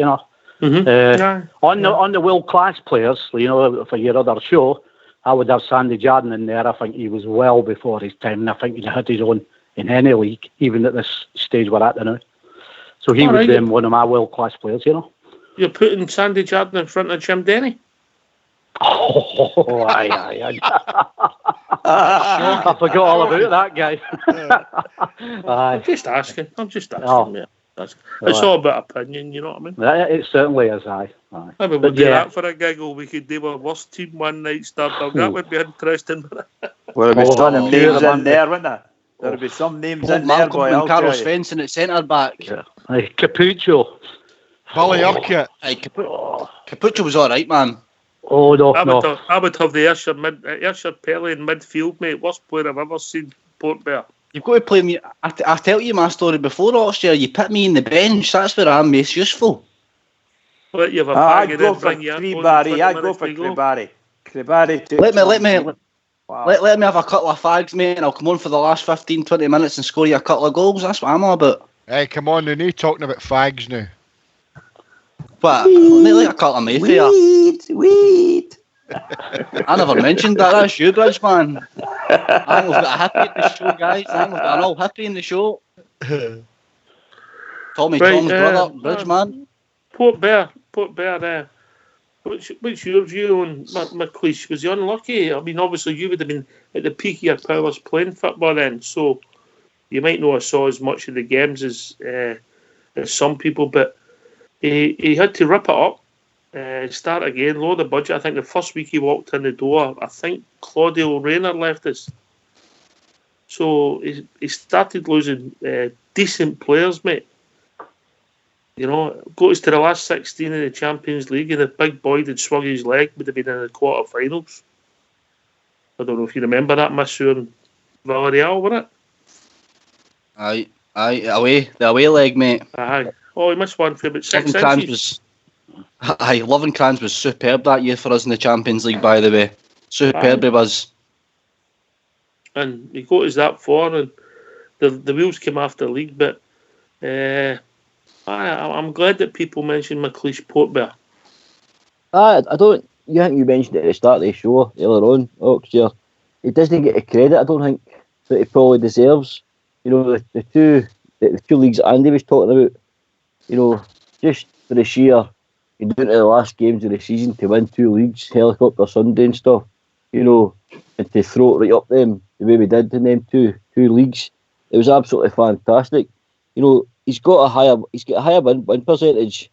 on the world class players, for your other show, I would have Sandy Jardine in there. I think he was well before his time, and I think he had his own in any league, even at this stage we're at now. So he was one of my world-class players, You're putting Sandy Jardine in front of Jim Denny? Oh, aye. I forgot all about that guy. I'm just asking, mate. It's all about opinion, you know what I mean? It certainly is, aye. Maybe we'll do that for a giggle. We could do our worst team one night, Stardog. That would be interesting. Well, there'll be some names in there, wouldn't there? There'll be some names in there, boy. And Carlos Svensson at centre back. Yeah. Capuccio. Billy Urquhart. Capuccio was all right, man. Oh, no. I would have the Usher Pelly in midfield, mate. Worst player I've ever seen, Port Bear. You've got to play me. I tell you my story before, Austria. You put me in the bench. That's where I'm most useful. Let you have a bag I'd go for Cribari. I'd go for Cribari. Let me have a couple of fags, mate, and I'll come on for the last 15, 20 minutes and score you a couple of goals. That's what I'm all about. Hey, come on, now talking about fags now. But like a couple of Mayfair. Weed. I never mentioned that. That's you, Bridgeman. I think we've got a hippie in the show, guys. I think we've got an old hippie in the show. Tom's brother, Bridgeman. Port Bear. What's your view on McLeish? Was he unlucky? I mean, obviously you would have been at the peak of your powers playing football then, so you might not have saw as much of the games as some people, but he had to rip it up, start again, lower the budget. I think the first week he walked in the door, I think Claudio Rayner left us. So he started losing decent players, mate. Got us to the last 16 in the Champions League, and the big boy that swung his leg would have been in the quarterfinals. I don't know if you remember that miss in Villarreal, wasn't it? Aye, the away leg, mate. Aye. Oh, he missed one for about 6 Lovren inches. Lovren was superb that year for us in the Champions League, by the way. Superb he was. And he got us that far, and the wheels came off the league, but I'm glad that people mentioned McLeish Portbear. I don't. You think you mentioned it at the start of the show earlier on, Ox. He doesn't get the credit, I don't think, that he probably deserves. You know, the two leagues that Andy was talking about, you know, just for the sheer, you down to the last games of the season to win 2 leagues, Helicopter Sunday and stuff, you know, and to throw it right up them the way we did in them two leagues, it was absolutely fantastic. You know, he's got a higher win percentage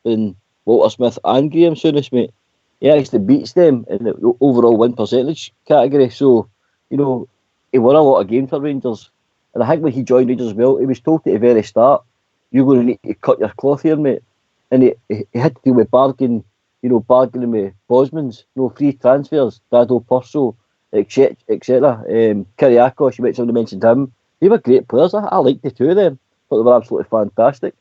than Walter Smith and Graham Souness, mate. He actually beats them in the overall win percentage category. So, you know, he won a lot of games for Rangers. And I think when he joined Rangers as well, he was told at the very start, you're going to need to cut your cloth here, mate. And he had to deal with bargaining with Bosmans, free transfers, Dado Purcell, etc. Kiriakos, somebody mentioned him. They were great players. I liked the two of them. Thought they were absolutely fantastic.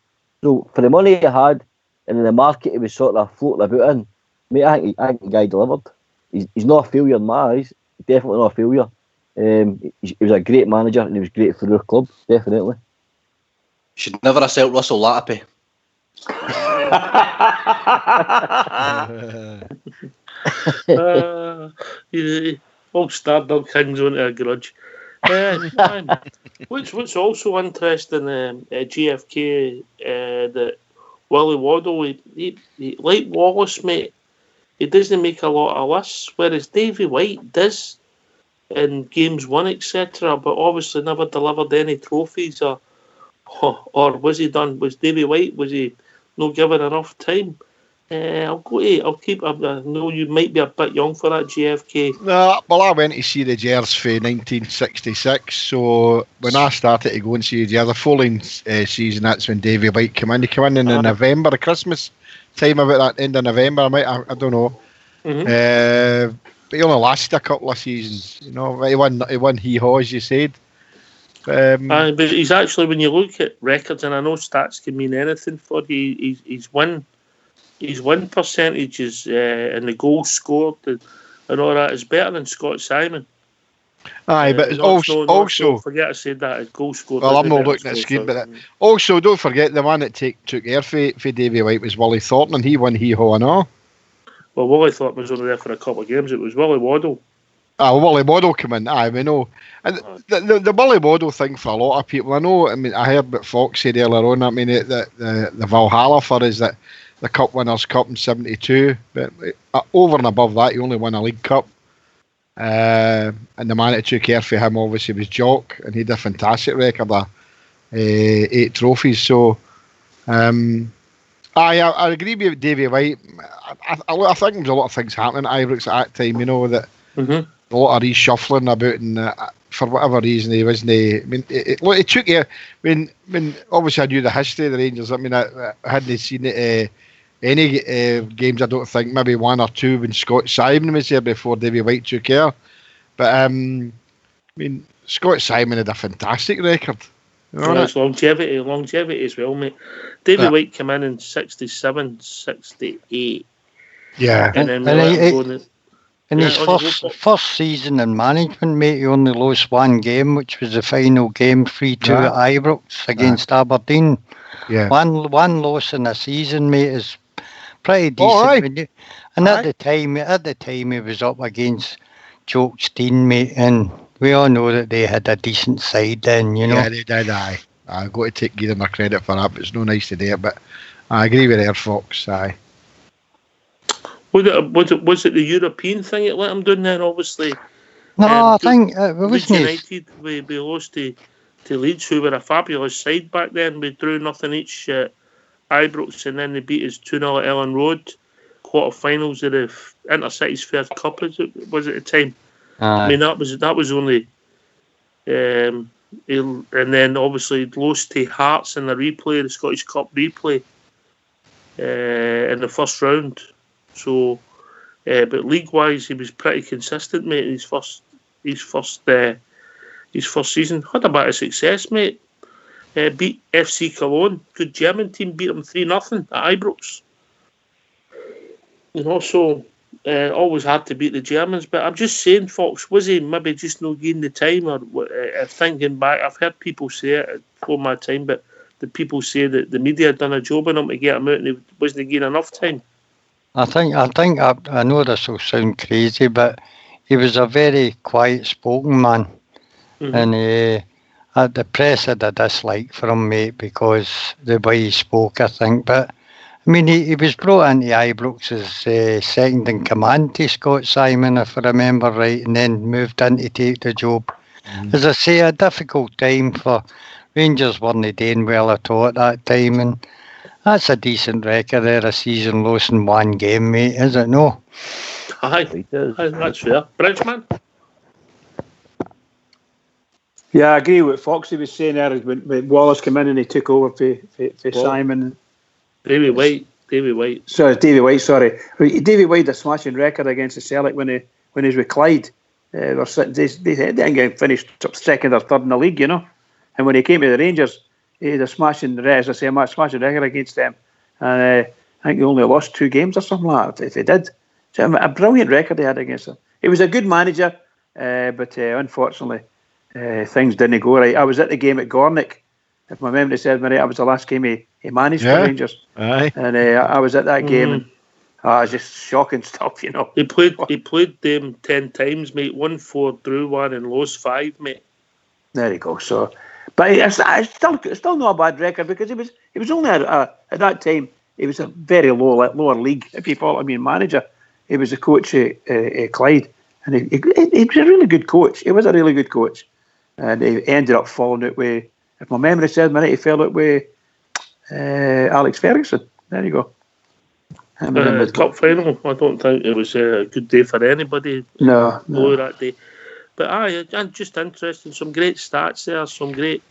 So for the money he had, and in the market he was sort of floating about in, mate, I think the guy delivered. He's not a failure in my eyes. Definitely not a failure. He was a great manager and he was great for our club, definitely. Should never have sold Russell Latipi. All Stardom Kings onto a grudge. What's also interesting at GFK, that Willie Waddle, he like Wallace, mate, he doesn't make a lot of lists, whereas Davy White does in games won, etc., but obviously never delivered any trophies, or was he done? Was Davy White, was he not given enough time? I know you might be a bit young for that, GFK. No, well, I went to see the Gers for 1966, so when I started to go and see the Gers, the following season, that's when Davy White came in. He came in November, the Christmas time, about that end of November, I don't know. Mm-hmm. But he only lasted a couple of seasons, you know. He won Hee-Haw, as you said. But he's actually, when you look at records, and I know stats can mean anything for you, his win percentages and the goals scored and all that is better than Scott Simon. Aye, but also forget I said that, his goal scored. Well, I'm not looking at the screen, but also don't forget the man that took air for Davy White was Willie Thornton, and he won Hee-Haw and all. Well, Willie Thornton was only there for a couple of games. It was Willie Waddle. Willie Waddle came in. Aye, we know. And the Willie Waddle thing for a lot of people, I heard what Fox said earlier on. I mean, the Valhalla for is that the Cup Winners' Cup in '72, but over and above that, he only won a League Cup. And the man that took care for him obviously was Jock, and he had a fantastic record of 8 trophies. So, I agree with Davy White. I think there was a lot of things happening at Ibrox at that time. That a lot of reshuffling about, and for whatever reason he wasn't. I mean, it took you when obviously I knew the history of the Rangers. I mean, I hadn't seen it. Any games, I don't think, maybe 1 or 2 when Scott Simon was there before Davy White took care. But I mean, Scott Simon had a fantastic record. It's longevity as well, mate. Davy White came in 67, 68. Yeah. And then in his first season in management, mate, he only lost 1 game, which was the final game, 3-2 at Ibrox against Aberdeen. Yeah. One loss in a season, mate, is pretty decent. And at the time he was up against Jock's team, mate, and we all know that they had a decent side then, Yeah, they did, aye. I've got to give them a credit for that, but it's no nice to do it, but I agree with Air Fox, aye. Was it the European thing that let him down then, obviously? No, I think it Leeds United, we lost to Leeds, who were a fabulous side back then. We drew nothing each at Ibrox, and then they beat us 2-0 at Ellen Road. Quarterfinals of the Intercity's First Cup, as it was at the time. I mean, that was only, and then obviously lost to Hearts in the replay, the Scottish Cup replay, in the first round. So, but league-wise, he was pretty consistent, mate. In his first his first season. Had a bit of success, mate. Beat FC Cologne, good German team, beat them 3-0 at Ibrox. So always hard to beat the Germans. But I'm just saying, Fox, was he maybe just not getting the time? Or thinking back, I've heard people say it before my time, but the people say that the media had done a job on him to get him out, and he wasn't getting enough time. I know this will sound crazy, but he was a very quiet-spoken man, and the press had a dislike for him, mate, because the way he spoke, I think. But I mean, he was brought into Ibrox as second in command to Scott Simon, if I remember right, and then moved in to take the job. As I say, a difficult time for Rangers. Weren't doing well at all at that time, and that's a decent record there, a season losing one game, mate, is it no? Aye, that's fair. Bridgeman? Yeah, I agree with Foxy was saying there when Wallace came in and he took over for Simon. Davy White. Sorry, Davy White. Davy White had a smashing record against the Celtic when he was with Clyde. They didn't get finished second or third in the league, And when he came to the Rangers, he had a smashing record against them. And I think he only lost 2 games or something like that, if he did. So a brilliant record he had against them. He was a good manager, but unfortunately, things didn't go right. I was at the game at Gornick. If my memory serves me right, that was the last game he managed for Rangers. Aye. And I was at that game, and it was just shocking stuff, He played them 10 times, mate. Won 4, drew 1, and lost 5, mate. There you go. So, but it's still not a bad record, because he was only at that time he was a very lower league, if you follow what I mean, manager. He was a coach at Clyde, and he was a really good coach. He was a really good coach, and he ended up falling out with, if my memory serves me right, he fell out with Alex Ferguson. There you go. Cup final. I don't think it was a good day for anybody. No. That day. But just interesting. Some great stats there. Some great.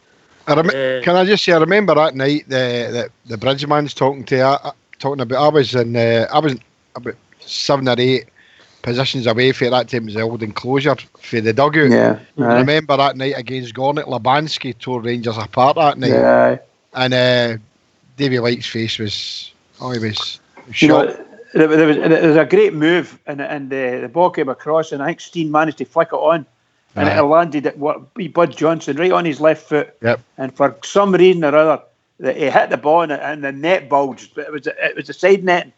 Can I just say, I remember that night the Bridgeman's talking about. I was about 7 or 8 positions away from that time. It was the old enclosure for the dugout. Yeah. I remember that night against Gornick, Labansky tore Rangers apart that night. Yeah. And Davy White's face was, he was shocked. There was a great move, and the ball came across, and I think Steen managed to flick it on, and it landed at Bud Johnson right on his left foot. Yep. And for some reason or other, he hit the ball, and the net bulged, but it was a side net,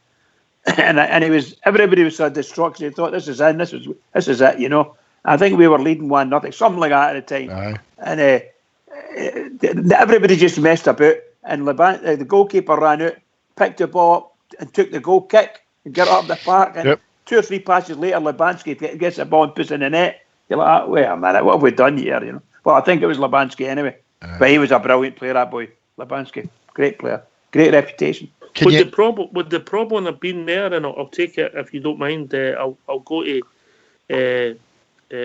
and it was, everybody was so distraught. They thought, this is it, I think we were leading 1-0, something like that at the time. Aye. And everybody just messed about, and the goalkeeper ran out, picked the ball up, and took the goal kick and got it up the park. And 2 or 3 passes later, Labansky gets the ball and puts it in the net. You're like, wait a minute, what have we done here? Well, I think it was Labansky anyway. But he was a brilliant player, that boy, Labansky. Great player, great reputation. Would the problem have been there? And I'll take it if you don't mind. I'll go to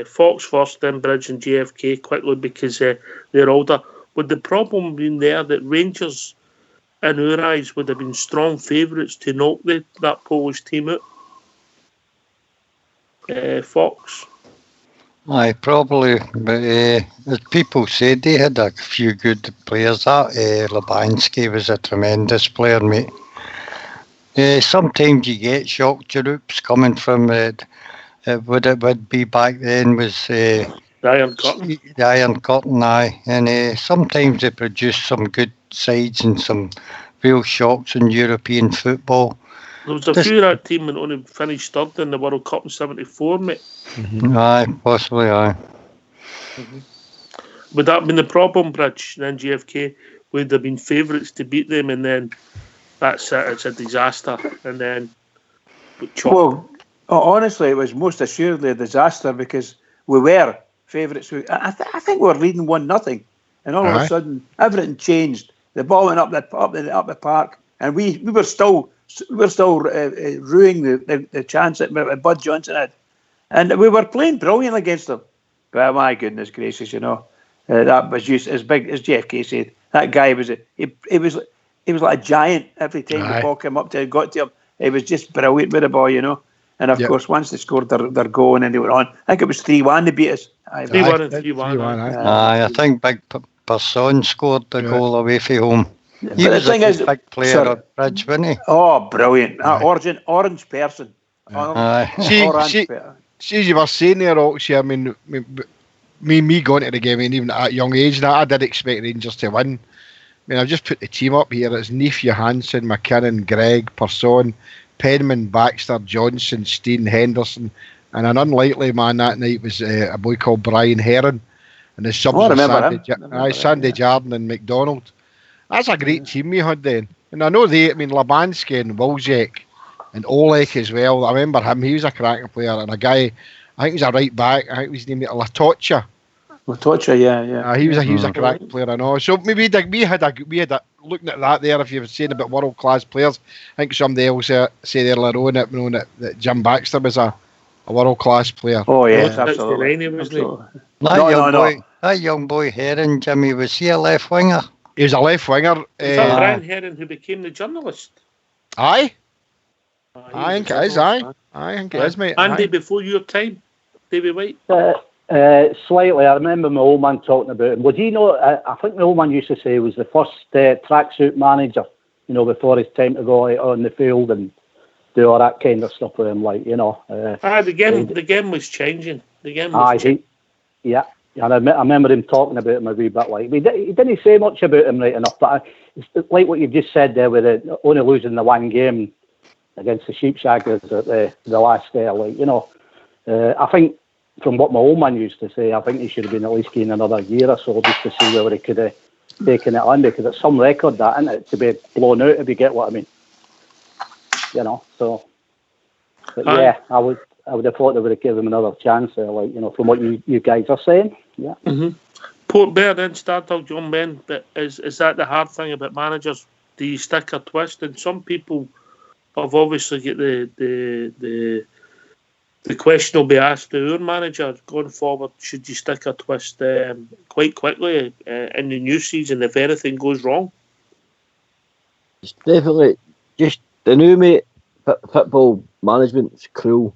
Fox first, then Bridge and JFK quickly, because they're older. Would the problem been there that Rangers, in our eyes, would have been strong favourites to knock that Polish team out? Fox? Aye, probably. But as people said, they had a few good players. Labansky was a tremendous player, mate. Sometimes you get shock troops coming from what it would be back then was the Iron Curtain. The Iron Curtain, aye. And sometimes they produce some good sides and some real shocks in European football. There was a few of that team that only finished third in the World Cup in '74, mate. Mm-hmm. Aye, possibly, aye. Mm-hmm. Would that have been the problem, Bridge? Then JFK would have been favourites to beat them, and then that's it, it's a disaster. And then, well, honestly, it was most assuredly a disaster, because we were favourites. I think we were leading 1-0, and all of a sudden everything changed. The ball went up the park, and we were still ruining the chance that Bud Johnson had, and we were playing brilliant against them. But my goodness gracious, that was just as big as JFK said. That guy was like a giant. Every time the ball came up to him, got to him, it was just brilliant with the ball, And of course, once they scored their goal and they were on, I think it was 3-1 they beat us. 3-1 and 3-1. I think Big Person scored the goal away from home. He was a big player at Bridge, wasn't he? Oh, brilliant. Orange person. See, as you were saying there, Oxy, I mean, me going to the game, and even at a young age, I did expect Rangers to win. I mean, I've just put the team up here. It's Neef, Johansson, McKinnon, Gregg, Persson, Penman, Baxter, Johnson, Steen, Henderson, and an unlikely man that night was a boy called Brian Heron. And the subs were Sandy Jardine and McDonald. That's a great team we had then. And I know Labansky and Wilczek and Olek as well. I remember him. He was a cracking player. And a guy, I think he's a right back. I think his name is Latocha. Latocha, yeah. He was a cracking player, I know. So maybe we had looking at that there. If you were saying about world class players, I think somebody else said earlier on that Jim Baxter was a world class player. Oh yeah, absolutely. That young boy Heron, Jimmy, was he a left winger? He was a left winger. Is that Brian Heron who became the journalist? Aye. I think it is, I think it is, mate. Andy, before your time, David White? Slightly. I remember my old man talking about him. Would you know, I think my old man used to say he was the first tracksuit manager, before his time to go on the field and do all that kind of stuff with him, the game was changing. The game was changing. Yeah. And I remember him talking about him a wee bit. He didn't say much about him right enough, but it's like what you just said there with only losing the one game against the Sheepshaggers at the last day. I think from what my old man used to say, I think he should have been at least getting another year or so just to see whether he could have taken it on, because it's some record that, isn't it, to be blown out, if you get what I mean. So. But yeah, I would have thought they would have given him another chance there, from what you guys are saying. Yeah. Mm-hmm. Port Bear then started John Ben, but is that the hard thing about managers? Do you stick or twist? And some people have obviously got the question will be asked to our manager going forward: should you stick or twist quite quickly in the new season if anything goes wrong? It's definitely just the new mate. Football management's cruel.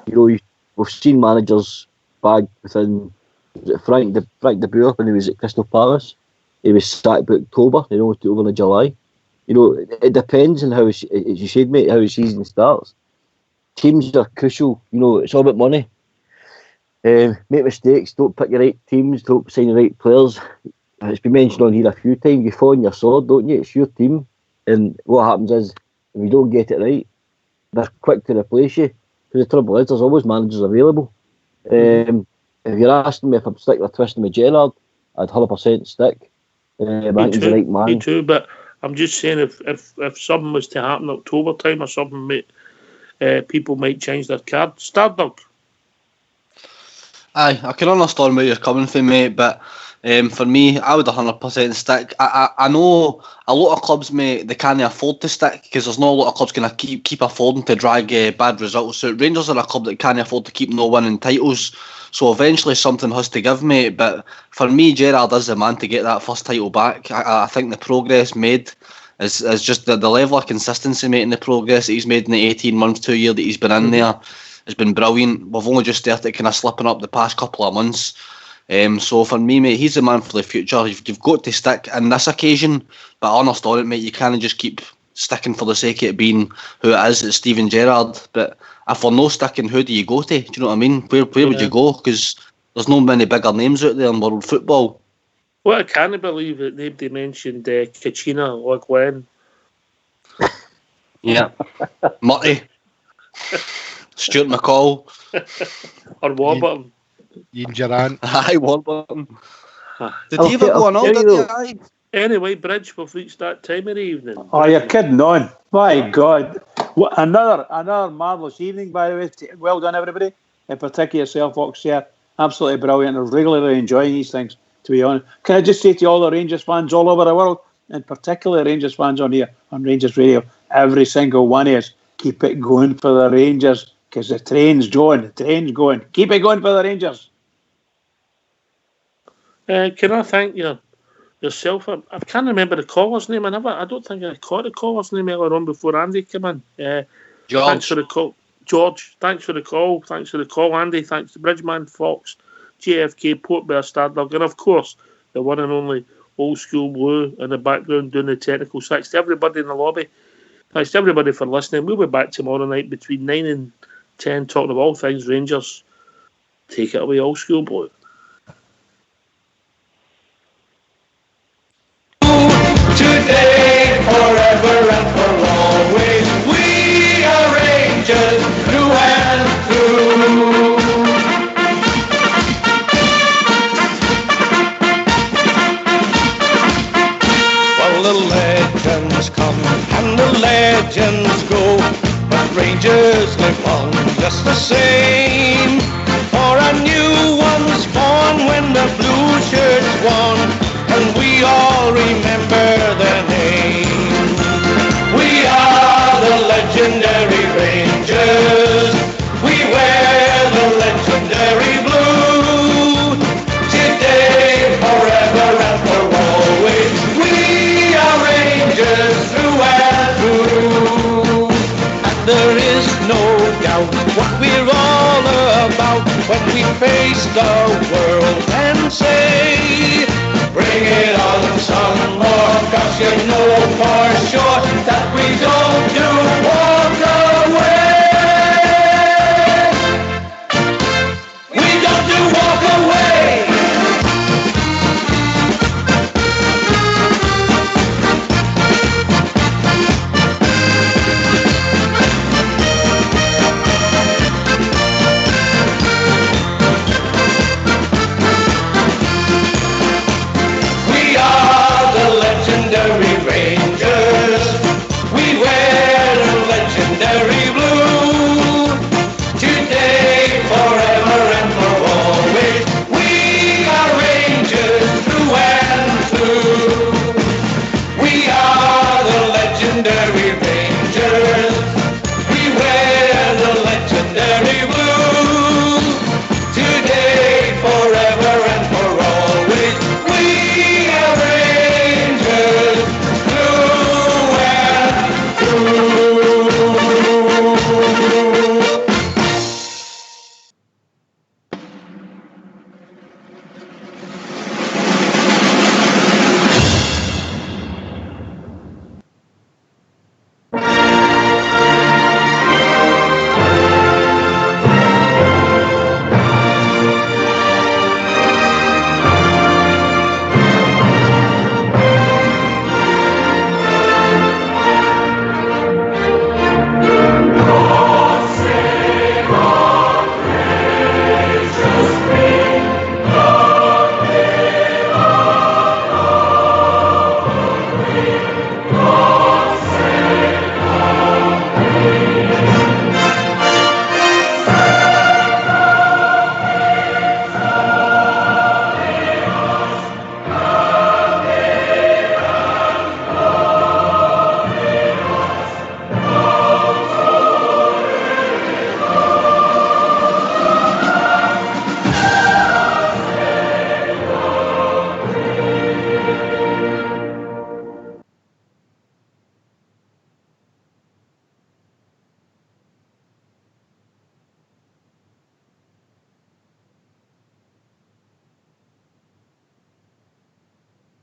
We've seen managers bag within. Was it Frank de Boer when he was at Crystal Palace? He was sacked by October. Over in July. It depends on how, as you said, mate, how the season starts. Teams are crucial. It's all about money. Make mistakes. Don't pick your right teams. Don't sign the right players. It's been mentioned on here a few times. You fall on your sword, don't you? It's your team, and what happens is if you don't get it right, they're quick to replace you. Because the trouble is, there's always managers available. If you're asking me if I'm sticking or twisting with Gerrard, I'd 100% stick. I think he's the right man. Me too, but I'm just saying if something was to happen October time or something, people might change their card. Stardog. Aye, I can understand where you're coming from, mate, but for me, I would 100% stick. I know a lot of clubs, mate, they can't afford to stick because there's not a lot of clubs going to keep affording to drag bad results out. Rangers are a club that can't afford to keep no winning titles, so eventually something has to give, mate. But for me, Gerrard is the man to get that first title back. I think the progress made is just the level of consistency, mate, in the progress that he's made in the 18 months, 2 years that he's been in there has been brilliant. We've only just started kind of slipping up the past couple of months. So for me, mate, he's the man for the future. You've got to stick in this occasion, but I understand it, mate. You can't just keep sticking for the sake of it being who it is. It's Steven Gerrard. But if we're no sticking, who do you go to? Do you know what I mean? Where would you go? Because there's no many bigger names out there in world football. Well, I can't believe that nobody mentioned Kachina or Gwen. Yeah. Murty. Stuart McCall. Or Warburton. Ian Gerrard. Aye, Warburton. Did he ever go on all, did he? Anyway, Bridge, we've reached that time of the evening. Oh, you're kidding on. My God. Another marvellous evening, by the way. Well done, everybody. In particular, yourself, Oxshare. Absolutely brilliant. I'm really enjoying these things, to be honest. Can I just say to all the Rangers fans all over the world, and particularly Rangers fans on here, on Rangers Radio, every single one of us, keep it going for the Rangers, because the train's going. Keep it going for the Rangers. Can I thank yourself? I can't remember the caller's name. I don't think I caught the caller's name earlier on before Andy came in. George. Thanks for the call. George, thanks for the call. Thanks for the call, Andy. Thanks to Bridgeman, Fox, JFK, Port Bear, Stardog, and of course, the one and only Old School Blue in the background doing the technical. Thanks to everybody in the lobby. Thanks to everybody for listening. We'll be back tomorrow night between 9 and 10 talking about all things Rangers. Take it away, Old School Blue. Today, forever and for always, we are Rangers through and through. Well, the legends come and the legends go, but Rangers live on just the same. For a new one's born when the blue shirts won, and we all remember their name. We are the legendary Rangers. We wear the legendary blue. Today, forever and for always, we are Rangers through and through. And there is no doubt what we're all about when we face the world and say, bring it on some more, 'cause you know for sure that we don't